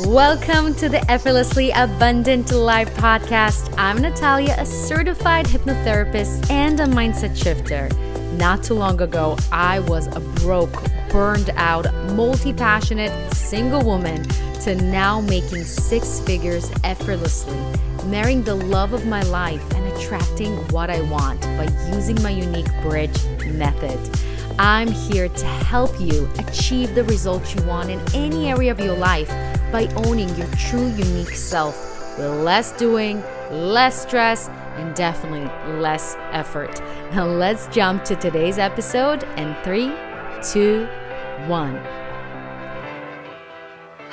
Welcome to the Effortlessly Abundant Life podcast. I'm Natalia, a certified hypnotherapist and a mindset shifter. Not too long ago, I was a broke, burned out, multi-passionate single woman to now making six figures effortlessly, marrying the love of my life and attracting what I want by using my unique bridge method. I'm here to help you achieve the results you want in any area of your life by owning your true unique self with less doing, less stress, and definitely less effort. Now let's jump to today's episode in 3, 2, 1.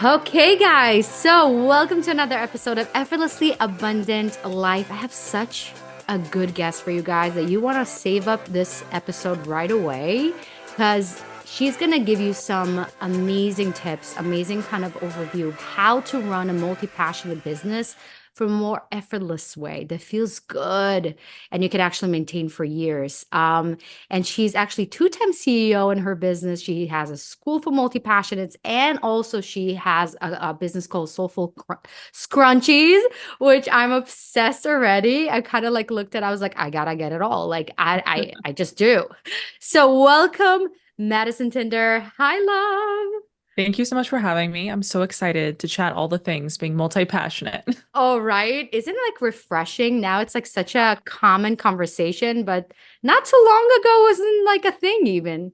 Okay, guys, so welcome to another episode of Effortlessly Abundant Life. I have such a good guest for you guys that you want to save up this episode right away because she's going to give you some amazing tips, amazing kind of overview of how to run a multi-passionate business for a more effortless way that feels good and you can actually maintain for years. And she's actually two-time CEO in her business. She has a school for multi-passionates, and also she has a business called Soulful Scrunchies, which I'm obsessed already. I kind of like looked at, I was like, I gotta get it all. Like I just do. So welcome, Madison Tinder. Hi, love. Thank you so much for having me. I'm so excited to chat all the things being multi-passionate. Oh, right. Isn't it like refreshing? Now it's like such a common conversation, but not too long ago wasn't like a thing even.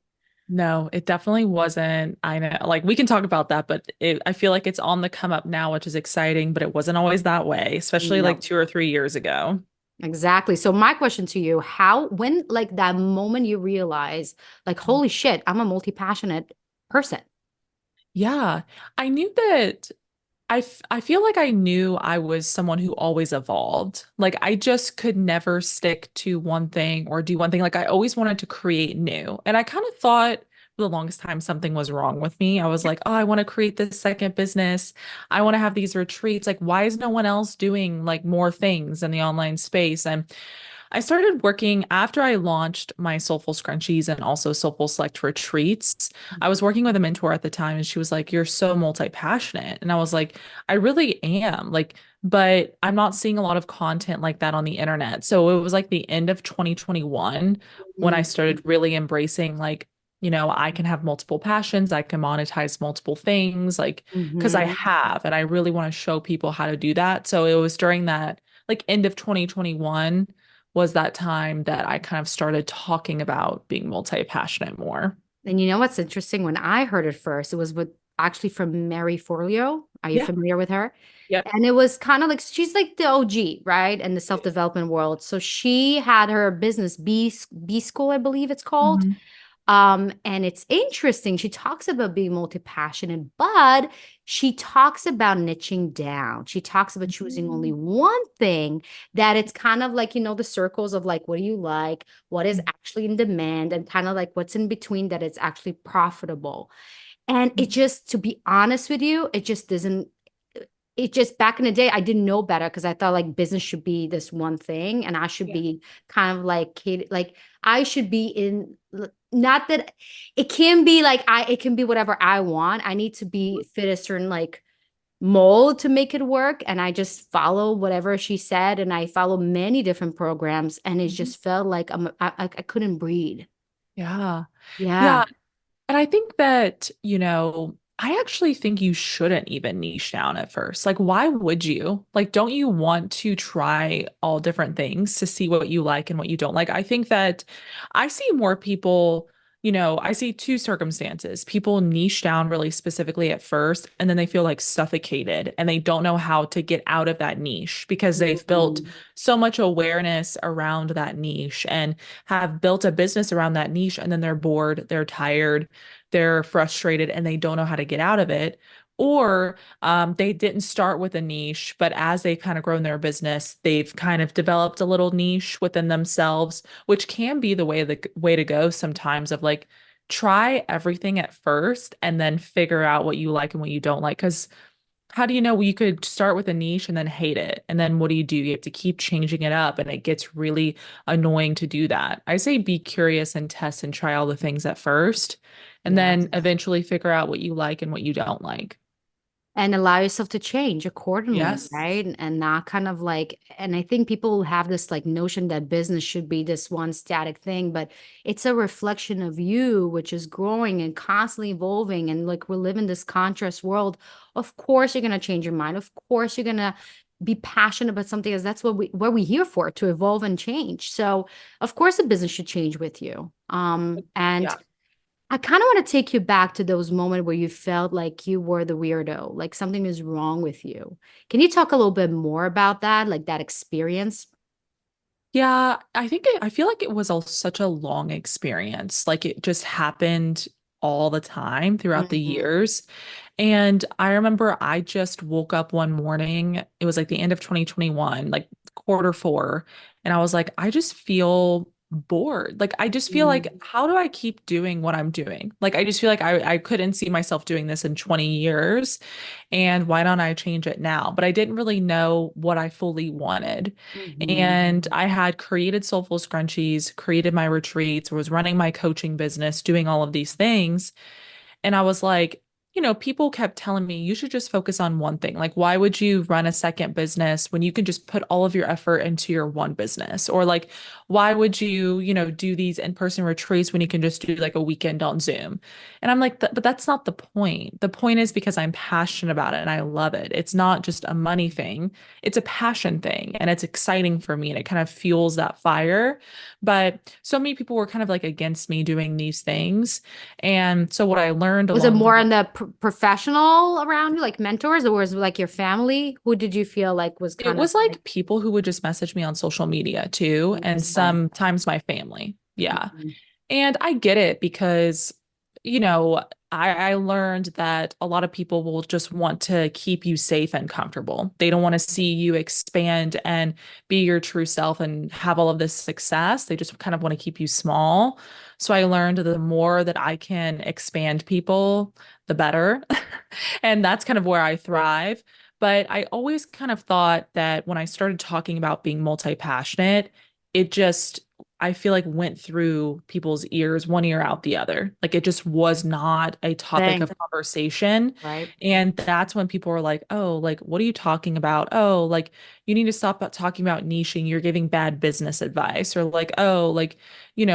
No, it definitely wasn't. I know, like we can talk about that, but I feel like it's on the come up now, which is exciting, but it wasn't always that way, especially like No, 2 or 3 years ago. exactly. So my question to you, when like that moment you realize like, holy shit, I'm a multi-passionate person. Yeah, I knew that I feel like I knew I was someone who always evolved. Like I just could never stick to one thing or do one thing. Like I always wanted to create new. And I kind of thought for the longest time something was wrong with me. I was like, oh, I want to create this second business. I want to have these retreats. Like, why is no one else doing like more things in the online space? And I started working after I launched my Soulful Scrunchies and also Soulful Select retreats. I was working with a mentor at the time and she was like, "You're so multi-passionate." And I was like, "I really am." Like, but I'm not seeing a lot of content like that on the internet. So it was like the end of 2021 when I Mhm. started really embracing like, I can have multiple passions, I can monetize multiple things, like, because I Mhm. have, and I really want to show people how to do that. So it was during that like end of 2021 was that time that I kind of started talking about being multi-passionate more. And you know what's interesting? When I heard it first, it was with actually from Mary Forleo. Are you Yeah. familiar with her? Yep. And it was kind of like she's like the OG, right? In the self-development world. So she had her business B School, I believe it's called. Mhm. And it's interesting. She talks about being multi-passionate, but she talks about niching down. She talks about choosing only Mhm. one thing that it's kind of like, the circles of like, what do you like? What is actually in demand? And kind of like what's in between that it's actually profitable. And it just, to be honest with you, it just doesn't it just back in the day, I didn't know better because I thought like business should be this one thing and I should Yeah. be kind of like like I should be in not that it can be like it can be whatever I want. I need to be fit a certain like mold to make it work. And I just follow whatever she said. And I follow many different programs and it Mhm. just felt like I couldn't breathe. Yeah. Yeah. Yeah. And I think that, I actually think you shouldn't even niche down at first. Like, why would you? Like, don't you want to try all different things to see what you like and what you don't like? I think that I see more people, I see two circumstances. People niche down really specifically at first, and then they feel like suffocated and they don't know how to get out of that niche because they've built Mhm. so much awareness around that niche and have built a business around that niche. And then they're bored, they're tired, they're frustrated and they don't know how to get out of it. Or they didn't start with a niche, but as they've kind of grown their business, they've kind of developed a little niche within themselves, which can be the way to go sometimes of like try everything at first and then figure out what you like and what you don't like. Because how do you know you could start with a niche and then hate it? And then what do? You have to keep changing it up, and it gets really annoying to do that. I say be curious and test and try all the things at first, and Yes. then eventually figure out what you like and what you don't like. and allow yourself to change accordingly, Yes. right? And not kind of like, and I think people have this like notion that business should be this one static thing, but it's a reflection of you, which is growing and constantly evolving. And like we live in this contrast world. Of course, you're gonna change your mind. Of course, you're gonna be passionate about something, because that's what we're here for, to evolve and change. So of course the business should change with you. And Yeah. I kind of want to take you back to those moments where you felt like you were the weirdo, like something is wrong with you. Can you talk a little bit more about that, like that experience? Yeah, I feel like it was such a long experience. Like it just happened all the time throughout the Mhm. years. And I remember I just woke up one morning. It was like the end of 2021, like quarter four. And I was like, I just feel bored. Like, I just feel like, Mhm. how do I keep doing what I'm doing? Like, I just feel like I couldn't see myself doing this in 20 years. And why don't I change it now? But I didn't really know what I fully wanted. Mhm. And I had created Soulful Scrunchies, created my retreats, was running my coaching business, doing all of these things. And I was like, people kept telling me you should just focus on one thing. Like, why would you run a second business when you can just put all of your effort into your one business? Or like, why would you, do these in-person retreats when you can just do like a weekend on Zoom? And I'm like, but that's not the point. The point is because I'm passionate about it and I love it. It's not just a money thing, it's a passion thing and it's exciting for me and it kind of fuels that fire. But so many people were kind of like against me doing these things. And so what I learned Was it along the more way, on the professional around you, like mentors, or was it like your family? Who did you feel like was it kind of was like people who would just message me on social media too, and interesting? sometimes my family. Yeah. Mhm. And I get it because, you know, I learned that a lot of people will just want to keep you safe and comfortable. They don't want to see you expand and be your true self and have all of this success. They just kind of want to keep you small. So I learned the more that I can expand people, the better. And that's kind of where I thrive. But I always kind of thought that when I started talking about being multi-passionate, it just I feel like went through people's ears, one ear out the other. Like it just was not a topic Thing, of conversation. right? And that's when people were like, oh, like, what are you talking about? Oh, like, you need to stop talking about niching. You're giving bad business advice. Or like, oh, like, you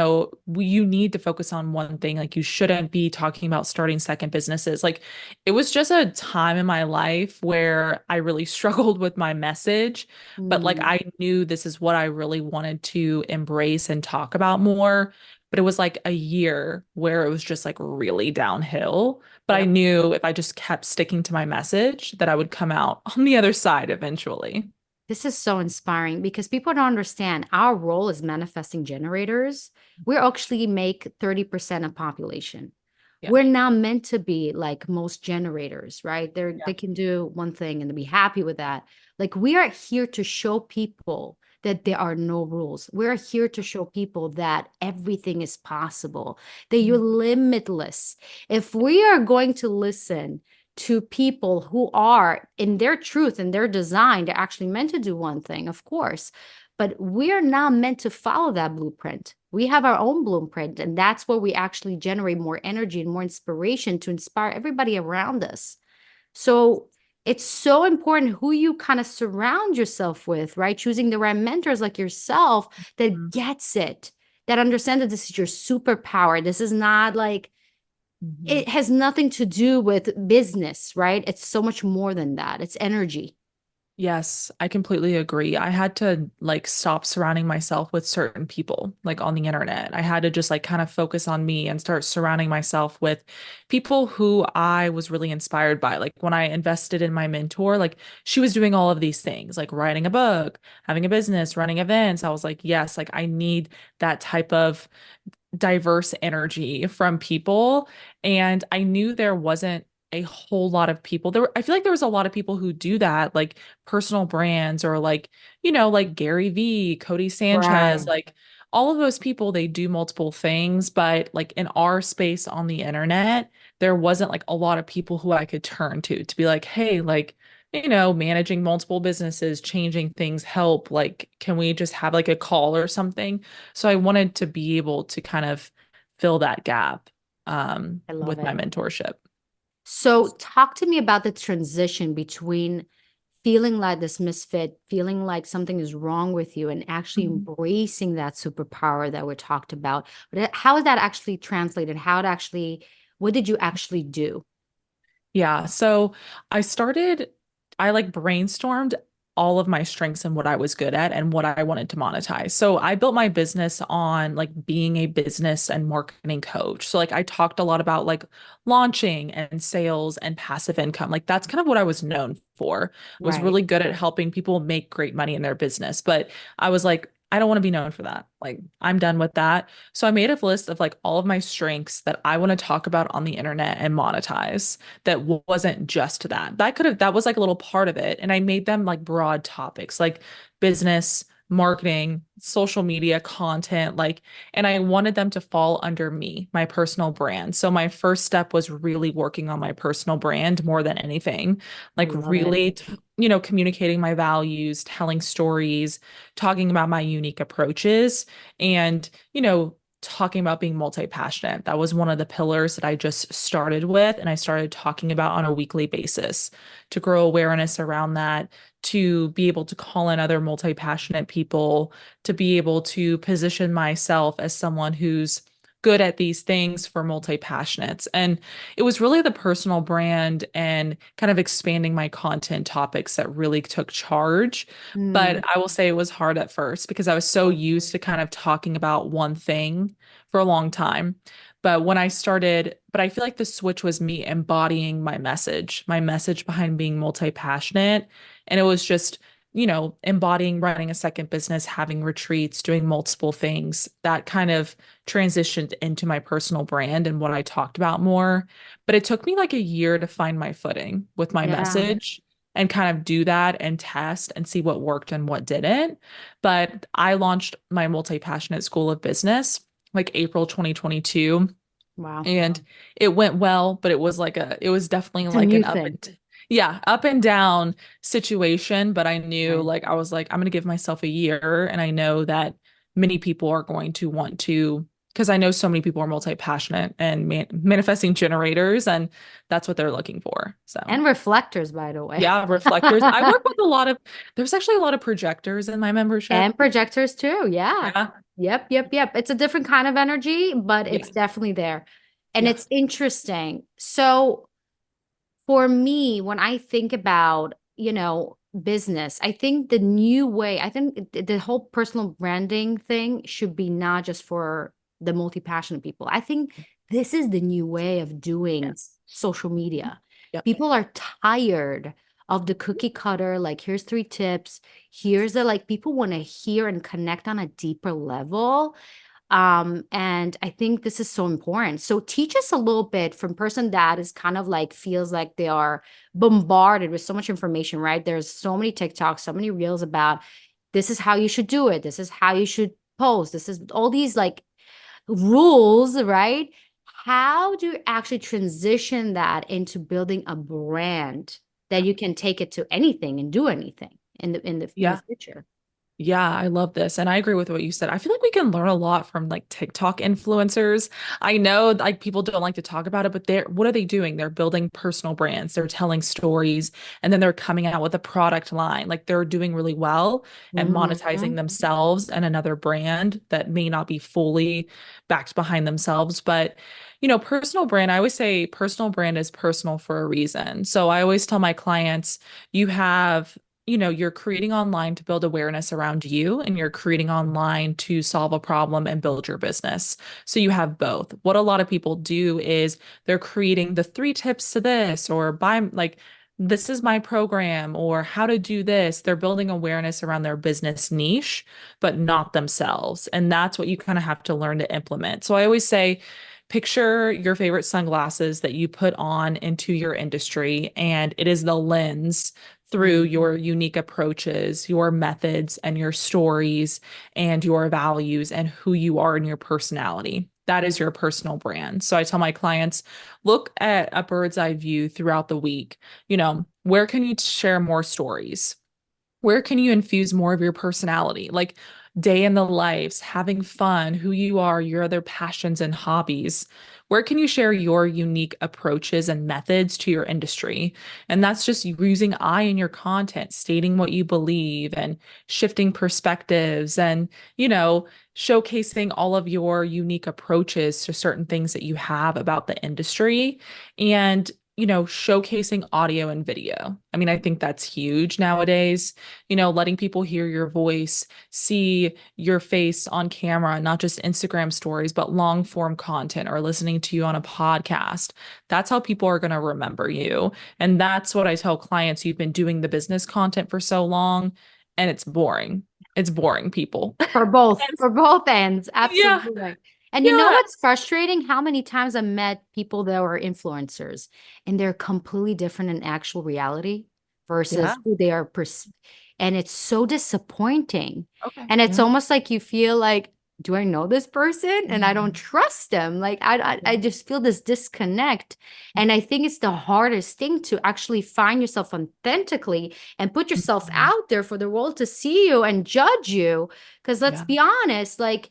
need to focus on one thing. Like, you shouldn't be talking about starting second businesses. Like, it was just a time in my life where I really struggled with my message, but like Mm. I knew this is what I really wanted to embrace and talk about more. But it was like a year where it was just like really downhill. But I Yep. knew if I just kept sticking to my message that I would come out on the other side eventually. This is so inspiring because people don't understand our role as manifesting generators. We actually make 30% of population. Yeah. We're not meant to be like most generators, right? Yeah. They can do one thing and be happy with that. Like we are here to show people that there are no rules. We're here to show people that everything is possible, that you're Mhm. limitless. If we are going to listen to people who are in their truth and their design, they're actually meant to do one thing, of course, but we're not meant to follow that blueprint. We have our own blueprint, and that's where we actually generate more energy and more inspiration to inspire everybody around us. So it's so important who you kind of surround yourself with, right? Choosing the right mentors like yourself that Mhm. gets it, that understand that this is your superpower. This is not like, Mhm. it has nothing to do with business, right? It's so much more than that. It's energy. Yes, I completely agree. I had to like stop surrounding myself with certain people like on the internet. I had to just like kind of focus on me and start surrounding myself with people who I was really inspired by. Like when I invested in my mentor, like she was doing all of these things, like writing a book, having a business, running events. I was like, yes, like I need that type of diverse energy from people. And I knew there wasn't a whole lot of people I feel like there was a lot of people who do that, like personal brands or like, like Gary Vee, Cody Sanchez, Right. like all of those people, they do multiple things. But like in our space on the internet, there wasn't like a lot of people who I could turn to be like, hey, like, managing multiple businesses, changing things, help. Like, can we just have like a call or something? So I wanted to be able to kind of fill that gap I love with my it. mentorship. So talk to me about the transition between feeling like this misfit, feeling like something is wrong with you, and actually Mhm. embracing that superpower that we talked about. But how is that actually translated? What did you actually do? Yeah. So I started, I like brainstormed all of my strengths and what I was good at and what I wanted to monetize. So I built my business on like being a business and marketing coach. So like I talked a lot about like launching and sales and passive income. Like that's kind of what I was known for. Was Right. really good at helping people make great money in their business. But I was like, I don't want to be known for that. Like I'm done with that. So I made a list of like all of my strengths that I want to talk about on the internet and monetize that wasn't just that. That was like a little part of it. And I made them like broad topics like business, marketing, social media content, like, and I wanted them to fall under me, my personal brand. So my first step was really working on my personal brand more than anything, I like love it. really, communicating my values, telling stories, talking about my unique approaches, and, talking about being multi-passionate. That was one of the pillars that I just started with and I started talking about on a weekly basis to grow awareness around that, to be able to call in other multi-passionate people, to be able to position myself as someone who's good at these things for multi-passionates. And it was really the personal brand and kind of expanding my content topics that really took charge. Mm. But I will say it was hard at first because I was so used to kind of talking about one thing for a long time. But I feel like the switch was me embodying my message behind being multi-passionate. And it was just, embodying running a second business, having retreats, doing multiple things that kind of transitioned into my personal brand and what I talked about more. But it took me like a year to find my footing with my Yeah. message and kind of do that and test and see what worked and what didn't. But I launched my multi-passionate school of business like April 2022 Wow. and it went well, but it was definitely It's a like new an thing. up and down situation, but I knew Right. like I was like I'm going to give myself a year and I know that many people are going to want to because I know so many people are multi-passionate and manifesting generators and that's what they're looking for. So, And reflectors, by the way. yeah, reflectors. I work with there's actually a lot of projectors in my membership. And projectors too. Yeah. Yeah. Yep, yep, yep. It's a different kind of energy, but Yeah. it's definitely there. And Yeah. it's interesting. So for me, when I think about, business, I think the new way, I think the whole personal branding thing should be not just for the multi-passionate people. I think this is the new way of doing Yes. social media. Yep. People are tired of the cookie cutter, like here's three tips. Here's the like people want to hear and connect on a deeper level. And I think this is so important. So teach us a little bit from person that is kind of like feels like they are bombarded with so much information, right? There's so many TikToks, so many reels about this is how you should do it. This is how you should post. This is all these like rules, right? How do you actually transition that into building a brand that you can take it to anything and do anything in the Yeah. future? Yeah, I love this. And I agree with what you said. I feel like we can learn a lot from like TikTok influencers. I know like people don't like to talk about it, but what are they doing? They're building personal brands, they're telling stories, and then they're coming out with a product line. Like they're doing really well and monetizing Mhm. themselves and another brand that may not be fully backed behind themselves. But personal brand, I always say personal brand is personal for a reason. So I always tell my clients, you have you're creating online to build awareness around you, and you're creating online to solve a problem and build your business. So you have both. What a lot of people do is they're creating the three tips to this, or buy like, this is my program, or how to do this. They're building awareness around their business niche, but not themselves. And that's what you kind of have to learn to implement. So I always say, picture your favorite sunglasses that you put on into your industry, and it is the lens through Mm. your unique approaches, your methods, and your stories, and your values, and who you are in your personality. That is your personal brand. So I tell my clients, look at a bird's eye view throughout the week. Where can you share more stories? Where can you infuse more of your personality? Like, day in the lives, having fun, who you are, your other passions and hobbies. Where can you share your unique approaches and methods to your industry? And that's just using I in your content, stating what you believe and shifting perspectives and, showcasing all of your unique approaches to certain things that you have about the industry. And showcasing audio and video. I mean, I think that's huge nowadays, letting people hear your voice, see your face on camera, not just Instagram stories, but long form content or listening to you on a podcast. That's how people are going to remember you. And that's what I tell clients. You've been doing the business content for so long and it's boring. It's boring, people. For both ends, Yeah. absolutely. And you know Yeah. what's frustrating? How many times I met people that were influencers and they're completely different in actual reality Yeah. versus who they are and it's so disappointing. Okay. And it's Yeah. almost like you feel like, do I know this person? And I don't Mhm. trust them. Like I Yeah. just feel this disconnect. And I think it's the hardest thing to actually find yourself authentically and put yourself Mhm. out there for the world to see you and judge you. Because let's Yeah. be honest, like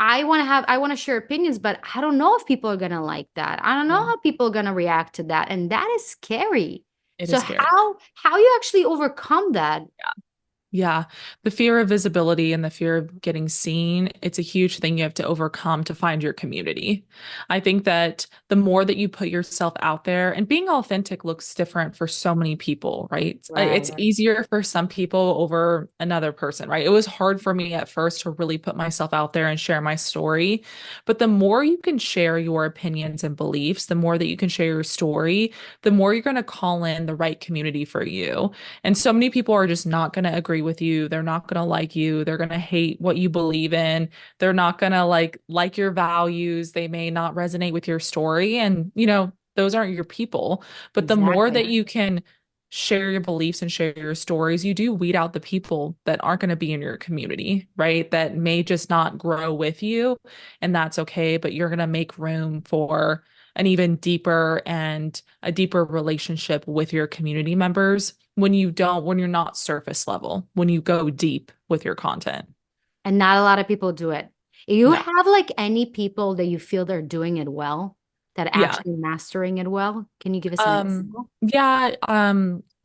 I want to share opinions, but I don't know if people are gonna like that. I don't know Yeah. how people are gonna react to that. And that is scary. It So is scary. how you actually overcome that? Yeah, the fear of visibility and the fear of getting seen, it's a huge thing you have to overcome to find your community. I think that the more that you put yourself out there, and being authentic looks different for so many people, right? It's Right. easier for some people over another person, right? It was hard for me at first to really put myself out there and share my story. But the more you can share your opinions and beliefs, the more that you can share your story, the more you're going to call in the right community for you. And so many people are just not going to agree with you. They're not going to like you. They're going to hate what you believe in. They're not going to like your values. They may not resonate with your story and, those aren't your people. But the more Exactly. that you can share your beliefs and share your stories, you do weed out the people that aren't going to be in your community, right? That may just not grow with you, and that's okay, but you're going to make room for an even deeper and a deeper relationship with your community members when you're not surface level, when you go deep with your content. And not a lot of people do it. You No. have like any people that you feel they're doing it well, that are Yeah. actually mastering it well? Can you give us an example? Yeah,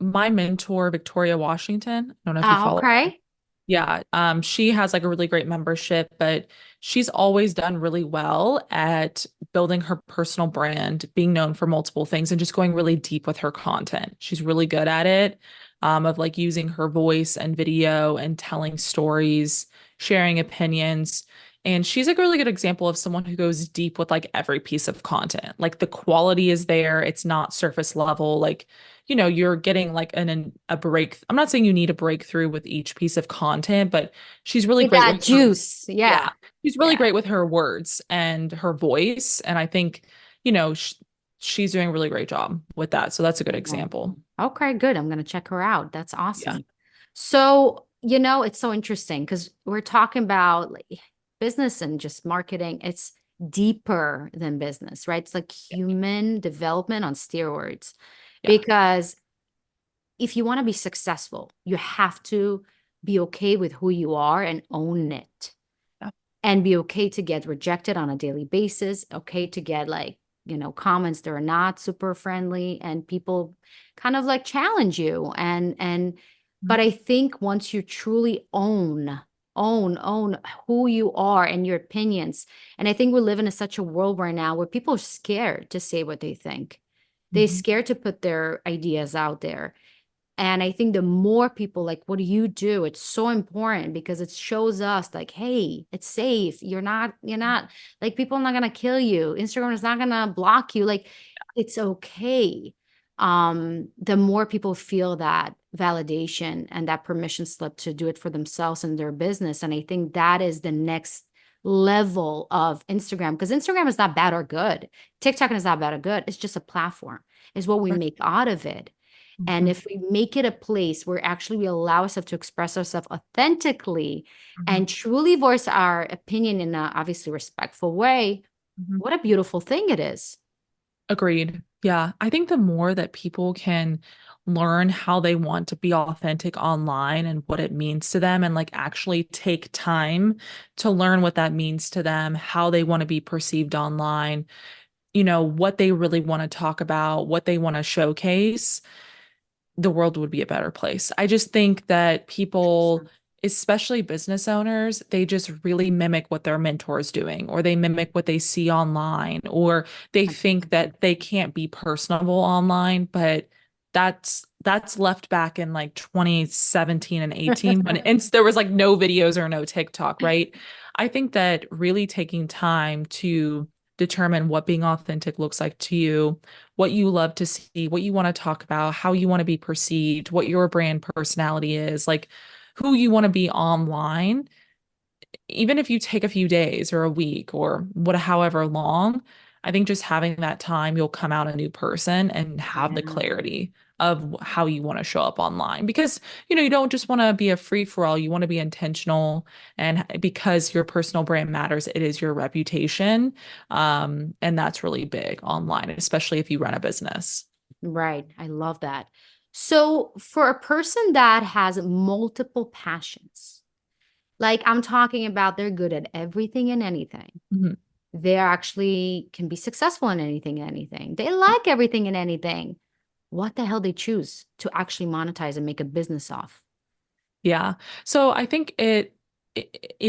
my mentor, Victoria Washington, I don't know if you Ah, follow. okay. Yeah, she has like a really great membership, but she's always done really well at building her personal brand, being known for multiple things, and just going really deep with her content. She's really good at it, of like using her voice and video and telling stories, sharing opinions. And she's like a really good example of someone who goes deep with like every piece of content. Like the quality is there, it's not surface level. Like you're getting like a break. I'm not saying you need a breakthrough with each piece of content, but she's really With great that with her, juice. yeah, Yeah. she's really Yeah. great with her words and her voice. And I think, you know, sh she's doing a really great job with that. So that's a good Right. example. Okay, good. I'm going to check her out. That's Yeah. awesome. So, it's so interesting because we're talking about like business and just marketing. It's deeper than business, right? It's like human development on steroids. Yeah. Because if you want to be successful, you have to be okay with who you are and own it Yeah. and be okay to get rejected on a daily basis, okay to get like, comments that are not super friendly and people kind of like challenge you and Mhm. but I think once you truly own who you are and your opinions, and I think we live in such a world right now where people are scared to say what they think. They're Mhm. scared to put their ideas out there. And I think the more people like, what do you do? It's so important because it shows us like, hey, it's safe. You're not like people are not gonna kill you. Instagram is not gonna block you. Like it's okay. The more people feel that validation and that permission slip to do it for themselves and their business. And I think that is the next level of Instagram because Instagram is not bad or good. TikTok is not bad or good. It's just a platform. It's what we Right. make out of it. And Mhm. if we make it a place where actually we allow ourselves to express ourselves authentically Mhm. and truly voice our opinion in a obviously respectful way, Mhm. what a beautiful thing it is. Agreed. Yeah, I think the more that people can learn how they want to be authentic online and what it means to them, and like actually take time to learn what that means to them, how they want to be perceived online, what they really want to talk about, what they want to showcase, the world would be a better place. I just think that people, especially business owners, they just really mimic what their mentor is doing, or they mimic what they see online, or they think that they can't be personable online, but that's left back in like 2017 and 18 when there was like no videos or no TikTok, right? I think that really taking time to determine what being authentic looks like to you, what you love to see, what you want to talk about, how you want to be perceived, what your brand personality is, like who you want to be online, even if you take a few days or a week or however long, I think just having that time, you'll come out a new person and have the Yeah. clarity of how you want to show up online. Because, you don't just want to be a free for all, you want to be intentional. And because your personal brand matters, it is your reputation. And that's really big online, especially if you run a business. Right. I love that. So, for a person that has multiple passions, like I'm talking about they're good at everything and anything. Mhm. They actually can be successful in anything and anything. They like everything and anything. What the hell they choose to actually monetize and make a business off? Yeah. So I think it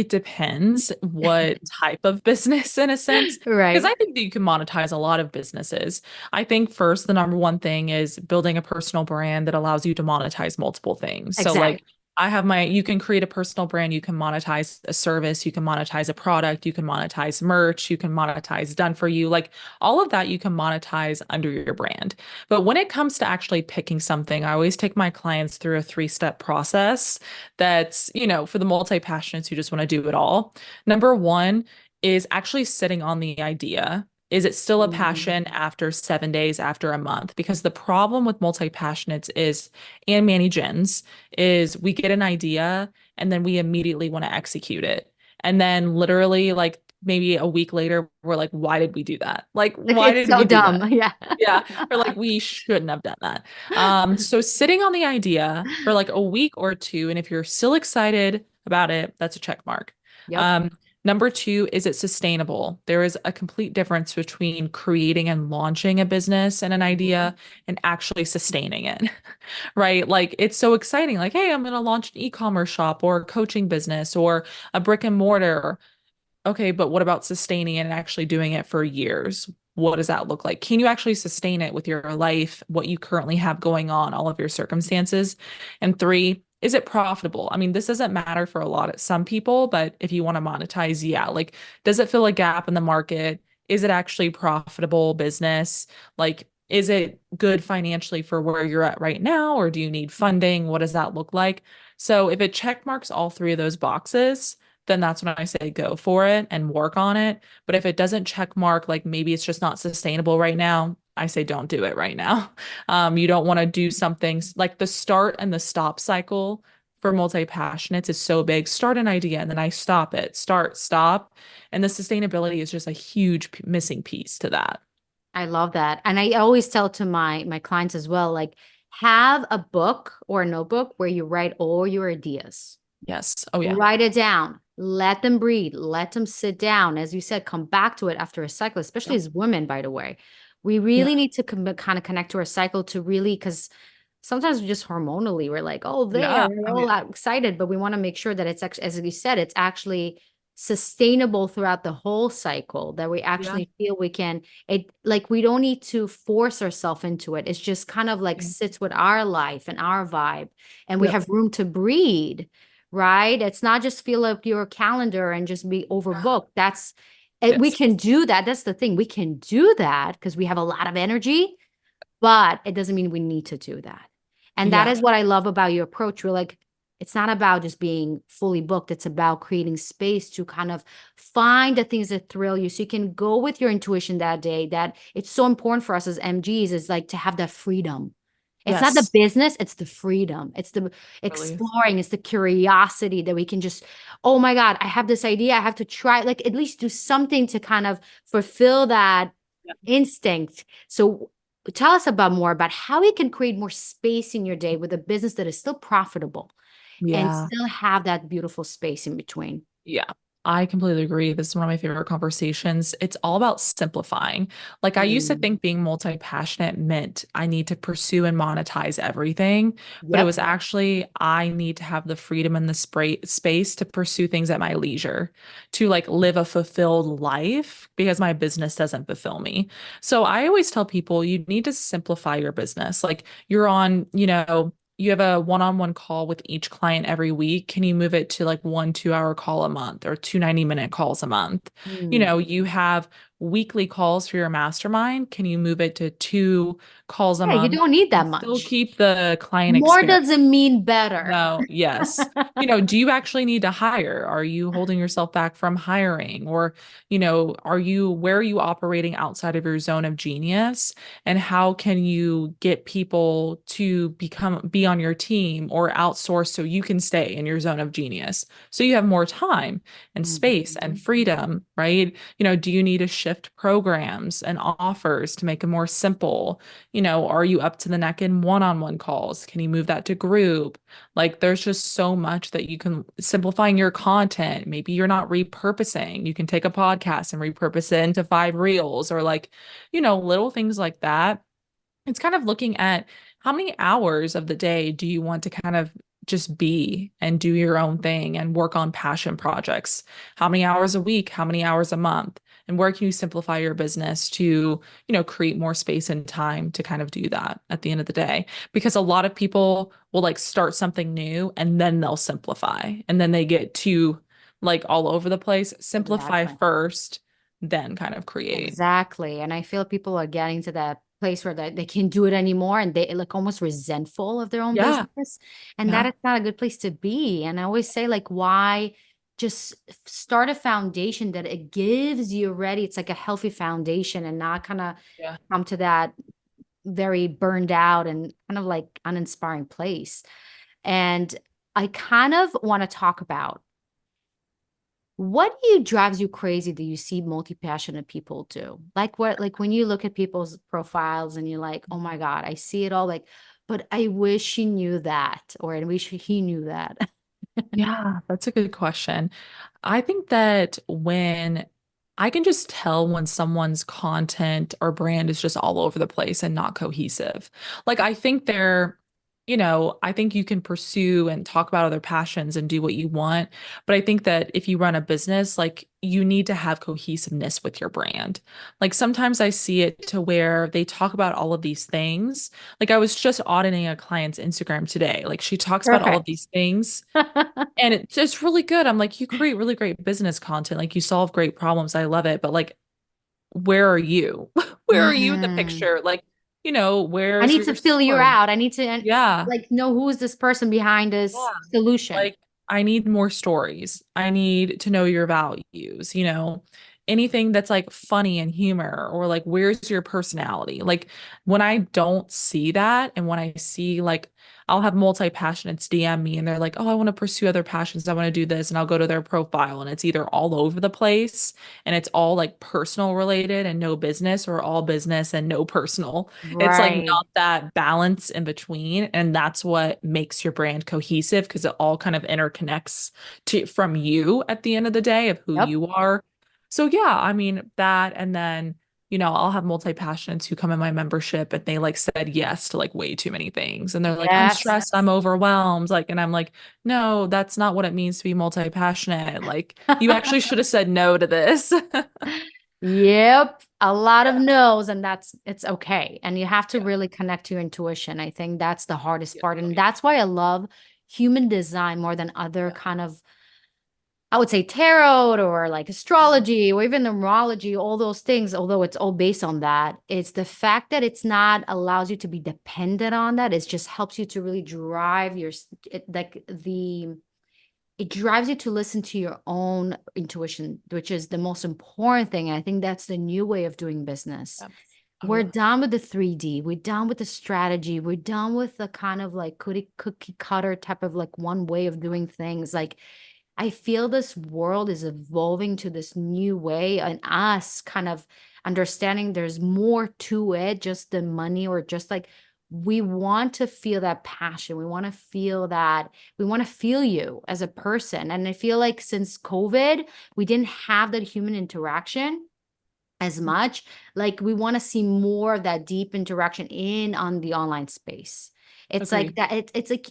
depends what type of business in a sense, because Right. I think that you can monetize a lot of businesses. I think first the number one thing is building a personal brand that allows you to monetize multiple things. So Exactly. like you can create a personal brand, you can monetize a service, you can monetize a product, you can monetize merch, you can monetize done for you. Like all of that you can monetize under your brand. But when it comes to actually picking something, I always take my clients through a three-step process that's, for the multi-passionates who just want to do it all. Number one is actually sitting on the idea. Is it still a Mhm. passion after 7 days, after a month? Because the problem with multi-passionates and Manny Gens, is we get an idea and then we immediately want to execute it. And then literally like maybe a week later, we're like, why did we do that? Like, Like why it's did so we do dumb. that? Yeah. Yeah. Or like we shouldn't have done that. So sitting on the idea for like a week or two, and if you're still excited about it, that's a check mark. Yep. Um, Number two, is it sustainable? There is a complete difference between creating and launching a business and an idea and actually sustaining it, right? Like it's so exciting. Like, hey, I'm going to launch an e-commerce shop or a coaching business or a brick and mortar. Okay, but what about sustaining it and actually doing it for years? What does that look like? Can you actually sustain it with your life, what you currently have going on, all of your circumstances? And three, is it profitable? I mean, this doesn't matter for a lot of some people, but if you want to monetize, yeah, like does it fill a gap in the market? Is it actually profitable business? Like, is it good financially for where you're at right now, or do you need funding? What does that look like? So if it check marks all three of those boxes, then that's when I say go for it and work on it. But if it doesn't check mark, like maybe it's just not sustainable right now, I say don't do it right now. You don't want to do something like the start and the stop cycle for multi-passionates is so big. Start an idea and then I stop it, start, stop. And the sustainability is just a huge missing piece to that. I love that. And I always tell to my clients as well, like have a book or a notebook where you write all your ideas. Yes. Oh, yeah. Write it down. Let them breathe. Let them sit down. As you said, come back to it after a cycle, especially Yeah. as women, by the way. We Yeah. really need to kind of connect to our cycle to really, because sometimes we just hormonally, we're like, oh, there, Yeah. we're Oh, all yeah. out excited, but we want to make sure that it's actually, as you said, it's actually sustainable throughout the whole cycle, that we Yeah. actually feel we can, it like we don't need to force ourselves into it. It's just kind of like Yeah. sits with our life and our vibe, and we Yep. have room to breathe, right? It's not just fill up your calendar and just be overbooked. That's it. We Yes. can do that. That's the thing. We can do that because we have a lot of energy, but it doesn't mean we need to do that. And that Yeah. is what I love about your approach. We're like, it's not about just being fully booked. It's about creating space to kind of find the things that thrill you. So you can go with your intuition that day. That it's so important for us as MGs is like to have that freedom. It's not the Yes. business, it's the freedom. It's the Really. exploring, it's the curiosity that we can just, oh my God, I have this idea. I have to try, like at least do something to kind of fulfill that Yeah. instinct. So tell us about more about how you can create more space in your day with a business that is still profitable and Yeah. still have that beautiful space in between. Yeah, I completely agree. This is one of my favorite conversations. It's all about simplifying. Like I used to Mm. think being multi-passionate meant I need to pursue and monetize everything, but it was Yep. actually I need to have the freedom and the space to pursue things at my leisure, to like live a fulfilled life because my business doesn't fulfill me. So I always tell people you need to simplify your business. Like you're on, you have a one-on-one call with each client every week. Can you move it to like 1 2 hour call a month or 2 90-minute calls a month? Mm. You have weekly calls for your mastermind. Can you move it to 2 calls a Yeah, you month don't need that and still much. keep the client More experience? doesn't mean better. No, yes. Do you actually need to hire? Are you holding yourself back from hiring? Or, where are you operating outside of your zone of genius? And how can you get people to be on your team or outsource so you can stay in your zone of genius? So you have more time and space and Mhm. freedom, right? Do you need to shift programs and offers to make it more simple? Are you up to the neck in one-on-one calls? Can you move that to group? Like there's just so much that you can simplifying your content. Maybe you're not repurposing. You can take a podcast and repurpose it into 5 reels or like, little things like that. It's kind of looking at how many hours of the day do you want to kind of just be and do your own thing and work on passion projects? How many hours a week? How many hours a month? And where can you simplify your business to, create more space and time to kind of do that at the end of the day? Because a lot of people will like start something new and then they'll simplify and then they get too like all over the place. Simplify Exactly. first, then kind of create. Exactly. And I feel people are getting to that place where they can't do it anymore and they like almost resentful of their own Yeah. business. And that Yeah. is not a good place to be. And I always say, like, why just start a foundation that it gives you already? It's like a healthy foundation and not kind of Yeah. come to that very burned out and kind of like uninspiring place. And I kind of want to talk about what you drives you crazy that you see multi-passionate people do? Like what, like when you look at people's profiles and you're like, oh my God, I see it all, like, but I wish she knew that, or I wish he knew that. Yeah, that's a good question. I think that when I can just tell when someone's content or brand is just all over the place and not cohesive. Like, I think I think you can pursue and talk about other passions and do what you want. But I think that if you run a business, like, you need to have cohesiveness with your brand. Like, sometimes I see it to where they talk about all of these things. Like, I was just auditing a client's Instagram today. Like, she talks about all of Perfect. these things and it's really good. I'm like, you create really great business content. Like you solve great problems. I love it. But like, where are you? Where are you in the Mm. picture? Like, I where's need to your fill you story? out. I need to Yeah. like know who is this person behind this Yeah. solution. Like, I need more stories. I need to know your values, anything that's like funny and humor or like, where's your personality? Like, when I don't see that, and when I see like, I'll have multi-passionates DM me and they're like, oh, I want to pursue other passions. I want to do this. And I'll go to their profile and it's either all over the place and it's all like personal related and no business or all business and no personal. It's like Right. not that balance in between. And that's what makes your brand cohesive because it all kind of interconnects from you at the end of the day of who Yep. you are. So yeah, I mean that. And then, I'll have multi-passionates who come in my membership and they like said yes to like way too many things. And they're like, I'm Yes. stressed, I'm overwhelmed. Like, and I'm like, no, that's not what it means to be multi-passionate. Like, you actually should have said no to this. Yep, a lot of Yeah. no's, and it's okay. And you have to Yeah. really connect to your intuition. I think that's the hardest Yeah. part. Oh, And yeah. that's why I love human design more than other Yeah. kind of, I would say tarot or like Mhm. astrology or even numerology, all those things, although it's all based on that. It's the fact that it's not allows you to be dependent on that. It just helps you to really drive like it drives you to listen to your own intuition, which is the most important thing. And I think that's the new way of doing business. Yeah. Oh, We're yeah. done with the 3D. We're done with the strategy. We're done with the kind of like cookie cutter type of like one way of doing things. Like I feel this world is evolving to this new way, and us kind of understanding there's more to it just than money, or just like we want to feel that passion. We want to feel that, we want to feel you as a person. And I feel like since COVID, we didn't have that human interaction as much. Like we want to see more of that deep interaction in on the online space. It's like Agree. that. It's like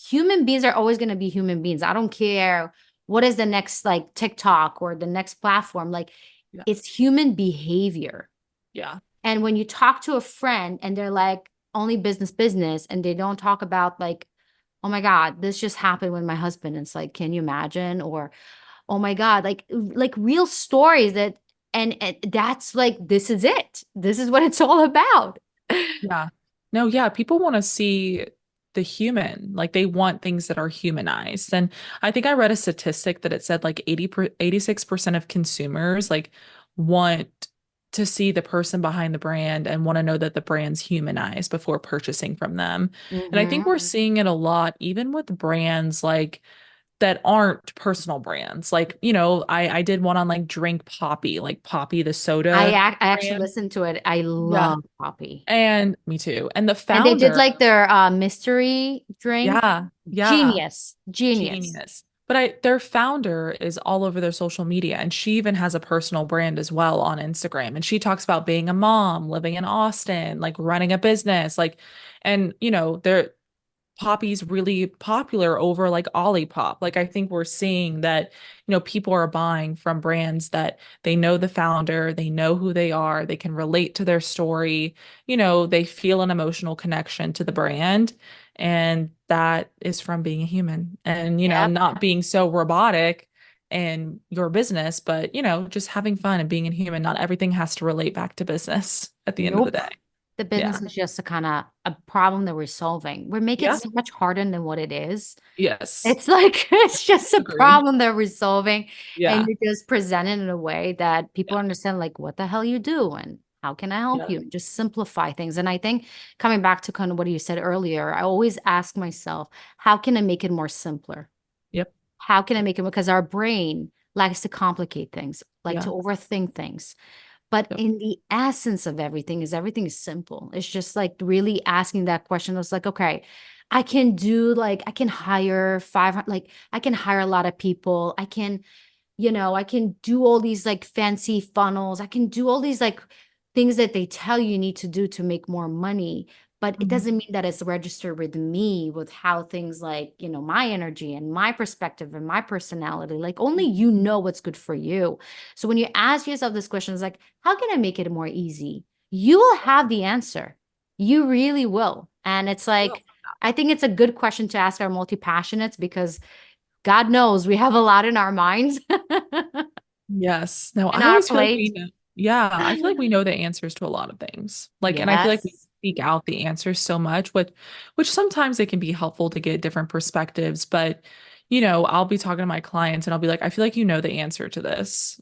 human beings are always going to be human beings. I don't care what is the next like TikTok or the next platform. Like Yeah. it's human behavior. Yeah. And when you talk to a friend and they're like only business, business, and they don't talk about like, oh my God, this just happened with my husband. And it's like, can you imagine? Or oh my God, like real stories that, and that's like, this is it. This is what it's all about. Yeah. No, yeah, people want to see the human. Like they want things that are humanized. And I think I read a statistic that it said like 86% of consumers like want to see the person behind the brand and want to know that the brand's humanized before purchasing from them. And I think we're Mhm. seeing it a lot, even with brands like that aren't personal brands. Like, I did one on like Drink Poppy, like Poppy the soda I actually brand. listened to it. I Yeah. love coffee. And me too. And the And they did founder, like their mystery drink. yeah, yeah, Genius. Genius. genius. But their founder is all over their social media, and she even has a personal brand as well on Instagram. And she talks about being a mom, living in Austin, like running a business, like, and they're Poppy's really popular over like Olipop. Like I think we're seeing that, people are buying from brands that they know the founder, they know who they are, they can relate to their story, they feel an emotional connection to the brand. And that is from being a human and, Yep. not being so robotic in your business, but, just having fun and being a human. Not everything has to relate back to business at the end of the Nope. day. The Yeah. business is just a kind of a problem that we're solving. We make it Yeah. so much harder than what it is. Yes. It's like it's just a Agreed. problem that we're solving, and Yeah. you just present it in a way that people Yeah. understand, like, what the hell you do and how can I help Yeah. you? And just simplify things. And I think coming back to kind of what you said earlier, I always ask myself, how can I make it more simpler? Yep. How can I make it, because our brain likes to complicate things, like to Yeah. overthink things. But Yep. in the essence of everything is simple. It's just like really asking that question. It's like, okay, I can hire 500, like I can hire a lot of people. I can do all these like fancy funnels. I can do all these like things that they tell you need to do to make more money. But it Mhm. doesn't mean that it's registered with me, with how things like, my energy and my perspective and my personality, like only you know what's good for you. So when you ask yourself this question, it's like, how can I make it more easy? You will have the answer. You really will. And it's Well, like, I think it's a good question to ask our multi-passionates, because God knows we have a lot in our minds yes. No, and I our always feel like we plate. know. Yeah, I feel like we know the answers to a lot of things. Like, and I feel like we Yes, seek out the answers so much, which sometimes it can be helpful to get different perspectives. But, I'll be talking to my clients and I'll be like, I feel like you know the answer to this.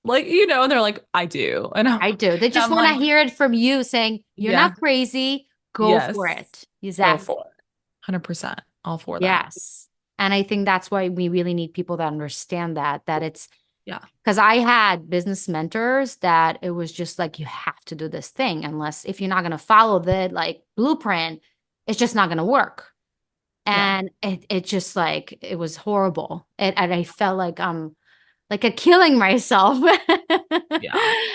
Like, and they're like, I do. And I do. They just I'm want to like, hear it from you saying, you're yeah, not crazy. Go for yes, it. go Exactly. for it. 100%. All for that. Yes. And I think that's why we really need people that understand that it's Yeah. because I had business mentors that it was just like, you have to do this thing, unless if you're not going to follow the like blueprint, it's just not going to work. Yeah. And it just like, it was horrible. And I felt like a killing myself. Yeah.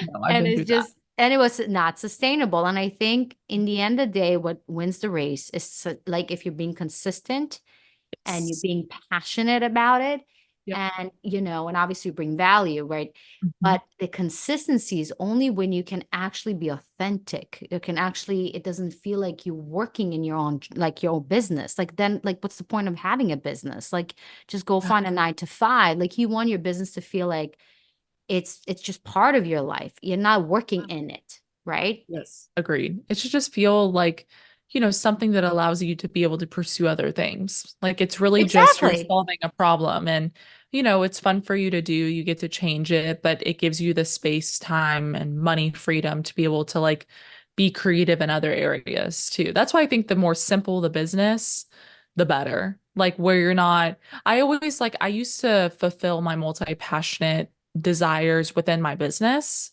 No, I've And been it's through that. just, and it was not sustainable. And I think in the end of the day, what wins the race is like if you're being consistent and you're Yes. being passionate about it, Yep. and and obviously bring value, right? Mhm. But the consistency is only when you can actually be authentic. You can actually, it doesn't feel like you're working in your own, like your own business. Like then, like what's the point of having a business? Like just go Yeah. find a 9 to 5. Like you want your business to feel like it's just part of your life. You're not working in it, right? Yes. Agreed. It should just feel like, something that allows you to be able to pursue other things. Like it's really just you're Exactly. solving a problem and, it's fun for you to do. You get to change it, but it gives you the space, time, and money freedom to be able to like be creative in other areas too. That's why I think the more simple the business, the better. Like where you're not, I always like, I used to fulfill my multi-passionate desires within my business.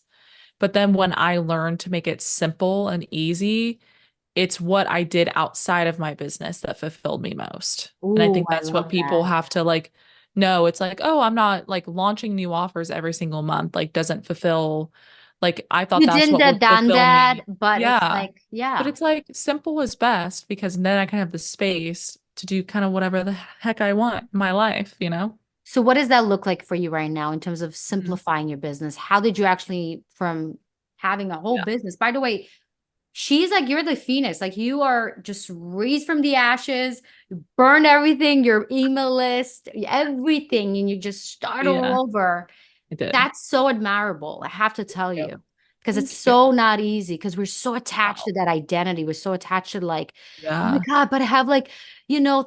But then when I learned to make it simple and easy, it's what I did outside of my business that fulfilled me most. And I Ooh, think I that's what love people that. have to like know. It's like, oh, I'm not like launching new offers every single month, like doesn't fulfill, like I thought You that's didn't what have would done fulfill that, me. but it's Yeah. like, But yeah. it's like simple is best because then I can have the space to do kind of whatever the heck I want in my life, you know? So what does that look like for you right now in terms of Mhm. simplifying your business? How did you actually from having a whole Yeah. business? By the way, she's like you're the phoenix. Like you are just raised from the ashes, you burn everything, your email list, everything, and you just start all Yeah, over. I did. That's so admirable. I have to tell Yeah. you. Because it's Thank you. so not easy because we're so attached to Oh, that identity. We're so attached to like, oh my yeah. God, but I have like,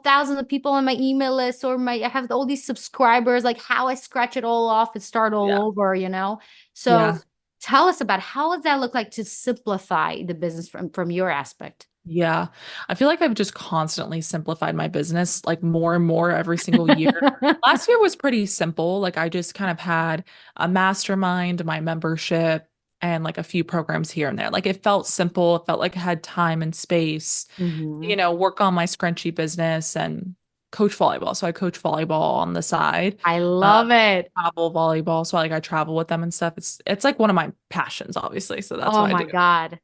thousands of people on my email list or I have all these subscribers, like how I scratch it all off and start all Yeah. over. So Yeah. tell us about how does that look like to simplify the business from your aspect? Yeah. I feel like I've just constantly simplified my business like more and more every single year. Last year was pretty simple. Like I just kind of had a mastermind, my membership, and like a few programs here and there. Like it felt simple. It felt like I had time and space, Hmm. work on my scrunchy business and coach volleyball. So I coach volleyball on the side. I Uh, love it. travel volleyball. So like I travel with them and stuff. It's like one of my passions, obviously. So that's Oh what I my do. God.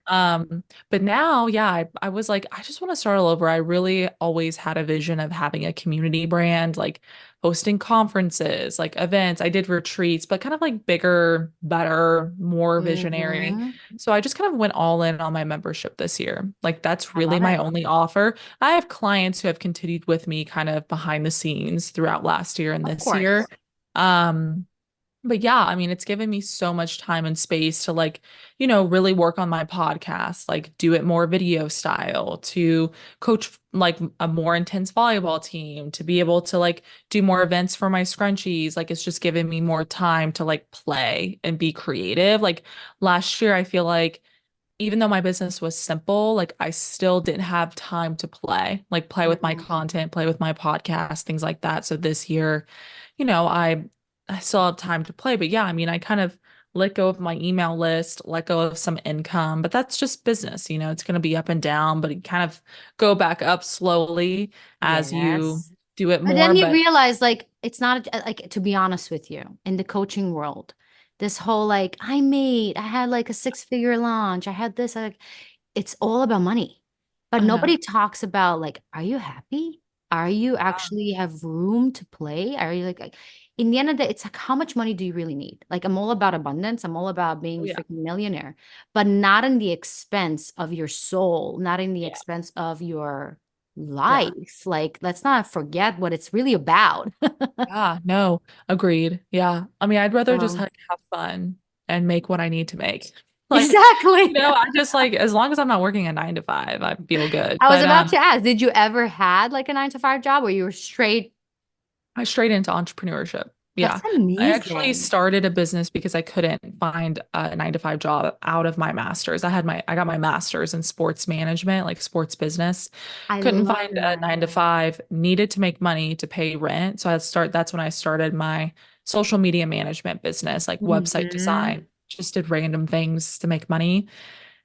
But now, yeah, I was like, I just want to start all over. I really always had a vision of having a community brand, like hosting conferences, like events. I did retreats, but kind of like bigger, better, more visionary. Hmm. So I just kind of went all in on my membership this year. Like that's I really love my it. only offer. I have clients who have continued with me kind of behind the scenes throughout last year and Of this year. course. Um, but yeah, I mean, it's given me so much time and space to like, really work on my podcast, like do it more video style, to coach like a more intense volleyball team, to be able to like do more events for my scrunchies. Like it's just given me more time to like play and be creative. Like last year, I feel like even though my business was simple, like I still didn't have time to play, like play with my Mhm. content, play with my podcast, things like that. So this year, I still have time to play. But yeah, I mean, I kind of let go of my email list, let go of some income, but that's just business, it's going to be up and down, but you kind of go back up slowly as you Yes. do it But more. then you But realize, like, it's not like, to be honest with you, in the coaching world, this whole like, I had like a six-figure launch, I had this, like, it's all about money. But I know. nobody talks about, like, are you happy? Are you Yeah. actually have room to play? Are you like, in the end of the day, it's like, how much money do you really need? Like, I'm all about abundance. I'm all about being Oh, a yeah. freaking millionaire, but not in the expense of your soul, not in the Yeah. expense of your Yeah. life. Like, let's not forget what it's really about. Yeah, no, agreed. Yeah. I mean, I'd rather just So, like have fun and make what I need to make. Like, exactly. I just like as long as I'm not working a 9 to 5, I feel good. I was But about to ask, did you ever had like a 9 to 5 job where you were straight? I straight into entrepreneurship. That's Yeah. I actually amazing. started a business because I couldn't find a 9 to 5 job out of my master's. I got my master's in sports management, like sports business. I Couldn't love find a that. 9 to 5, needed to make money to pay rent. So that's when I started my social media management business, like website Hmm. design, just did random things to make money.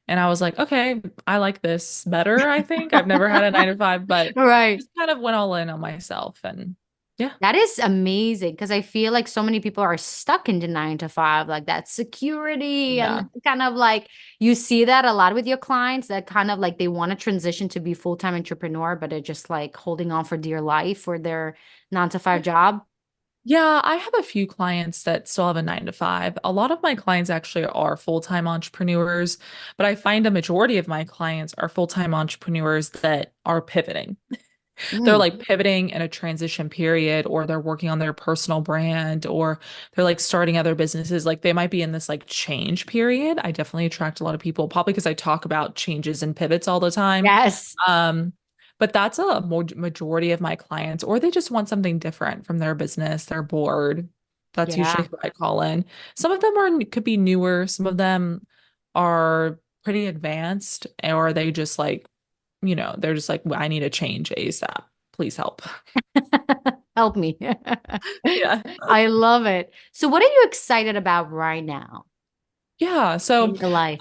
And I was like, okay, I like this better, I think. I've never had a 9 to 5, but Right. just kind of went all in on myself and yeah. That is amazing because I feel like so many people are stuck into 9 to 5, like that security and Yeah. kind of like you see that a lot with your clients that kind of like they want to transition to be full-time entrepreneur, but they're just like holding on for dear life for their 9 to 5 job. Yeah, I have a few clients that still have a 9 to 5. A lot of my clients actually are full-time entrepreneurs, but I find a majority of my clients are full-time entrepreneurs that are pivoting. They're Mm, like pivoting in a transition period, or they're working on their personal brand, or they're like starting other businesses. Like they might be in this like change period. I definitely attract a lot of people, probably because I talk about changes and pivots all the time. yes. Um, but that's a more majority of my clients, or they just want something different from their business. They're bored. That's usually Yeah. who I call in. Some of them could be newer. Some of them are pretty advanced, or they just like, they're just like, I need a change ASAP. please help. Help me. Yeah. I love it. So, what are you excited about right now Yeah. in So your life?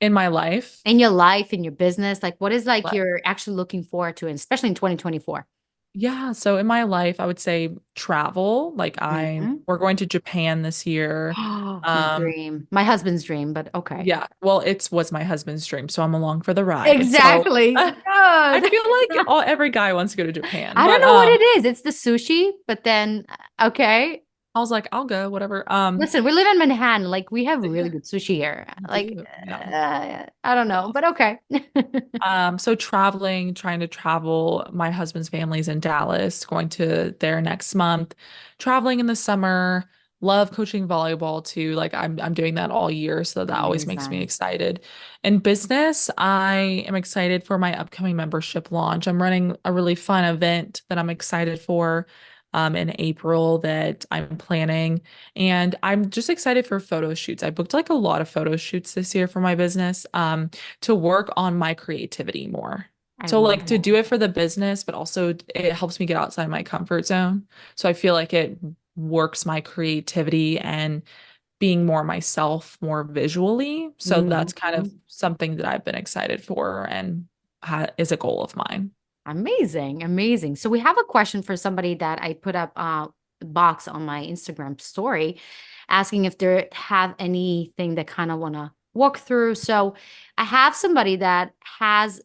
in my life, In your life, in your business, like what is like like, you're actually looking forward to, and especially in 2024? yeah. So in my life, I would say travel. Mhm. We're going to Japan this year. My Um, dream, my husband's dream, but okay. yeah. Well, was my husband's dream, so I'm along for the ride. So Exactly. I Good. feel like every guy wants to go to Japan, I don't but know what it is. It's the sushi, but then okay. I was like, I'll go, whatever. Listen, we live in Manhattan. Like we have really Yeah, good sushi here. you Like do. Yeah. I don't know, but okay. So traveling, trying to travel. My husband's family's in Dallas, going to there next month. Traveling in the summer. Love coaching volleyball too. Like I'm doing that all year, so that always makes me Amazing. excited. In business, I am excited for my upcoming membership launch. I'm running a really fun event that I'm excited for in April that I'm planning. And I'm just excited for photo shoots. I booked like a lot of photo shoots this year for my business. To work on my creativity more. I So love like to that. do it for the business, but also it helps me get outside my comfort zone. So I feel like it works my creativity and being more myself more visually. So that's kind of Mhm. something that I've been excited for and is a goal of mine. Amazing, amazing. So we have a question for somebody that I put up a box on my Instagram story asking if they have anything that kind of want to walk through. So I have somebody that has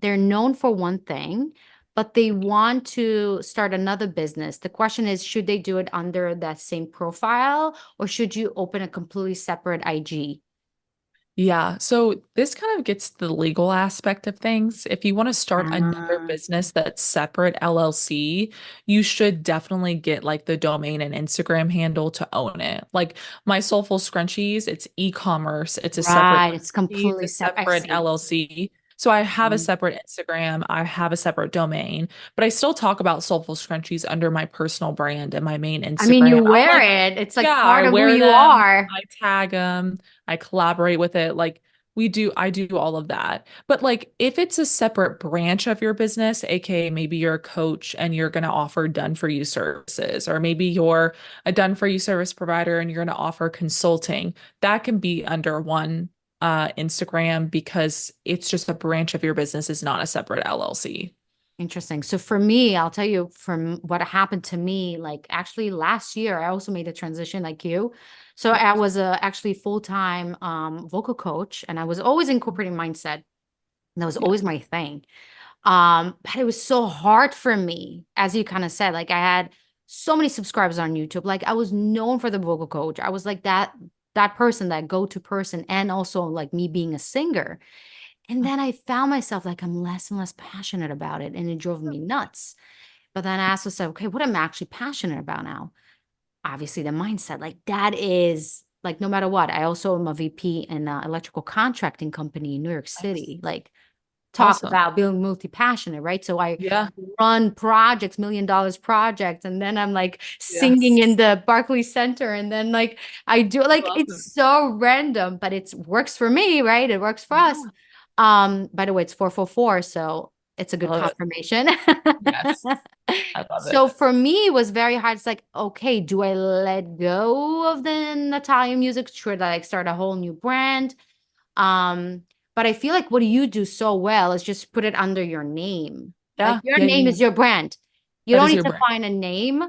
they're known for one thing, but they want to start another business. The question is, should they do it under that same profile or should you open a completely separate IG? Yeah, so this kind of gets to the legal aspect of things. If you want to start another Ah, business that's separate LLC, you should definitely get like the domain and Instagram handle to own it. Like my Soulful Scrunchies, it's e-commerce, it's a separate right. It's entity, completely it's a separate. I separate see. LLC. So I have a Mhm. separate Instagram, I have a separate domain, but I still talk about Soulful Scrunchies under my personal brand and my main I mean, you Instagram. I'm wear like, it. It's yeah, like I part of who wear you them, are. I tag them, I collaborate with it. Like I do all of that. But like if it's a separate branch of your business, aka maybe you're a coach and you're going to offer done for you services, or maybe you're a done for you service provider and you're going to offer consulting, that can be under one Instagram because it's just a branch of your business, is not a separate LLC. Interesting. So for me, I'll tell you from what happened to me, like actually last year, I also made a transition like you. So Yeah. I was a actually full-time vocal coach and I was always incorporating mindset. And that was Yeah. always my thing. But it was so hard for me, as you kind of said, like I had so many subscribers on YouTube. Like I was known for the vocal coach. I was like that person, that go-to person, and also like me being a singer. And then I found myself like I'm less and less passionate about it, and it drove me nuts. But then I asked myself, okay, what am I actually passionate about now? Obviously, the mindset. Like that is like no matter what. I also am a VP in an electrical contracting company in New York Nice. City. Like talk Awesome. about being multi-passionate, right? So I Yeah. run projects, $1 million projects, and then I'm like singing in Yes. the Barclays Center, and then like I do I like love it. it's so random, but it works for me, right? It works for us. Yeah. By the way, it's 444, so it's a I good love it. confirmation. Yes. I love it. So for me, it was very hard. It's like, okay, do I let go of the Natalia music? Should I like start a whole new brand? Um, but I feel like what you do so well is just put it under your name. Like Yeah. your Yeah. name Yeah. is your brand. You That don't is need your to brand. find a name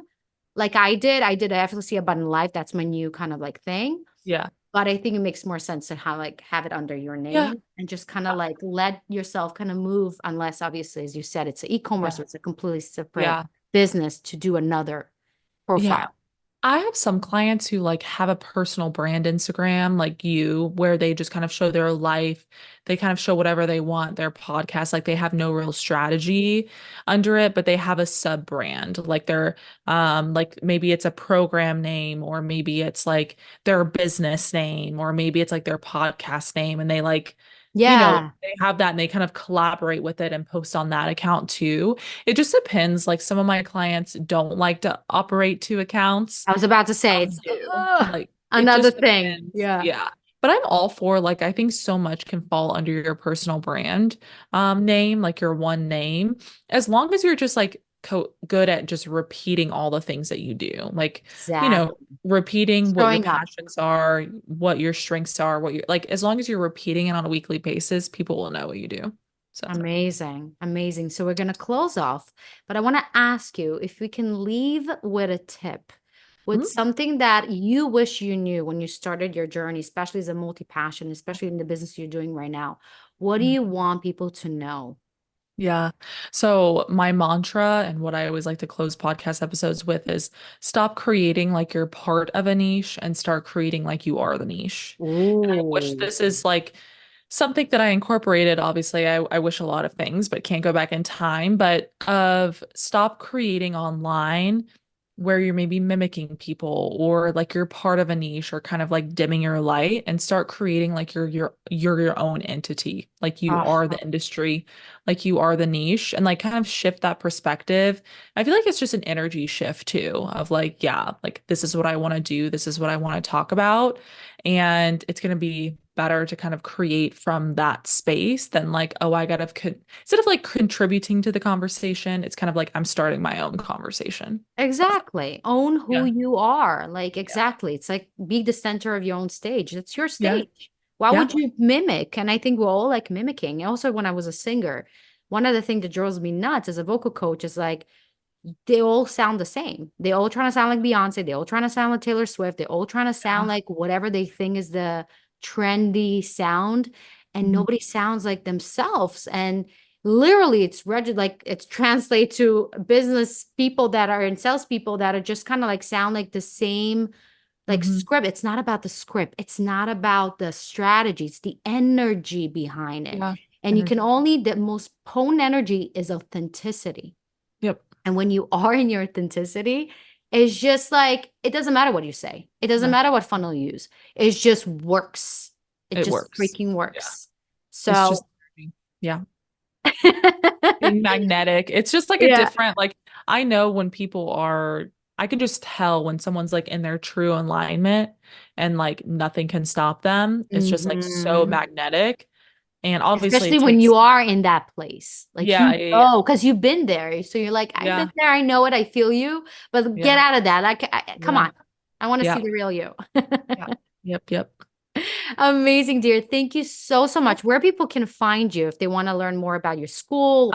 like I did. I did a effortlessly abundant life. That's my new kind of like thing. Yeah. But I think it makes more sense to have it under your Yeah. name and just kind of like let yourself kind of move, unless obviously, as you said, it's an e-commerce or Yeah. it's a completely separate Yeah. business to do another Yeah. profile. I have some clients who like have a personal brand Instagram like you where they just kind of show their life. They kind of show whatever they want, their podcast. Like they have no real strategy under it, but they have a sub brand. Like they're like maybe it's a program name or maybe it's like their business name or maybe it's like their podcast name and they like Yeah. they have that and they kind of collaborate with it and post on that account too. It just depends. Like some of my clients don't like to operate two accounts. I was about to say Some it's do. Like it another just thing. depends. Yeah. Yeah. But I'm all for like I think so much can fall under your personal brand name, like your one name, as long as you're just like good at just repeating all the things that you do. Like, you know, Exactly. repeating what your Showing up. passions are, what your strengths are, what you like as long as you're repeating it on a weekly basis, people will know what you do. So, Amazing. Amazing. So we're going to close off, but I want to ask you if we can leave with a tip, with mhm. something that you wish you knew when you started your journey, especially as a multi-passion, especially in the business you're doing right now. What do you want people to know? Yeah. So my mantra and what I always like to close podcast episodes with is stop creating like you're part of a niche and start creating like you are the niche. And I wish Ooh. this is like something that I incorporated. Obviously, I wish a lot of things, but can't go back in time. But of stop creating online where you're maybe mimicking people or like you're part of a niche or kind of like dimming your light and start creating like you're your own entity. Like you Ah, are the industry, like you are the niche and like kind of shift that perspective. I feel like it's just an energy shift too of like, yeah, like this is what I want to do. This is what I want to talk about. And it's going to be better to kind of create from that space than like, oh, I gotta instead of like contributing to the conversation, it's kind of like I'm starting my own conversation. exactly. Own who Yeah. you are. Like, Yeah. exactly. It's like be the center of your own stage. It's your Yeah. stage. Why Yeah. would you mimic? And I think we're all like mimicking. Also, when I was a singer, one of the things that drove me nuts as a vocal coach is like, they all sound the same. They all trying to sound like Beyonce. They all trying to sound like Taylor Swift. They all trying to sound Yeah. like whatever they think is the trendy sound, and Mhm. nobody sounds like themselves. And literally, it's rigid. Like it's translate to business people that are in salespeople that are just kind of like sound like the same like Mhm. script. It's not about the script. It's not about the strategy. It's the energy behind it. Yeah. And you can Energy. only the most potent energy is authenticity. Yep. And when you are in your authenticity, it's just like it doesn't matter what you say. It doesn't No, matter what funnel you use. It just works. It it just works. freaking Yeah. works. It's just So yeah. Being magnetic. It's just like a yeah. different, like, I know when people are, I can just tell when someone's like in their true alignment and like nothing can stop them. It's just like so Mhm. magnetic. And obviously Especially it when takes, you are in that place. Like yeah, you yeah, know, because you've been there. So you're like, I've been yeah, there, I know it, I feel you, but get yeah, out of that. Come yeah, on. I want to yeah, see the real you. yeah, yep, yep. Amazing, dear. Thank you so, so Yeah. much. Where people can find you if they want to learn more about your school.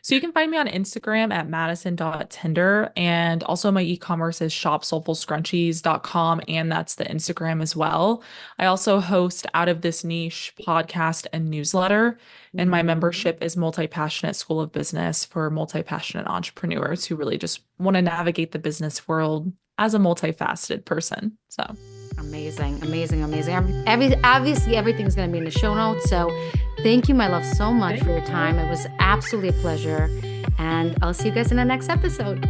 So you can find me on Instagram at madison.tinder and also my e-commerce is shopsoulfulscrunchies.com and that's the Instagram as well. I also host Out of This Niche podcast and newsletter, and my Mhm. membership is Multi-Passionate School of Business for multi-passionate entrepreneurs who really just want to navigate the business world as a multifaceted person. So, Amazing, amazing, amazing. Obviously, everything's going to be in the show notes. So thank you, my love, so much for thank your time. you. It was absolutely a pleasure. And I'll see you guys in the next episode.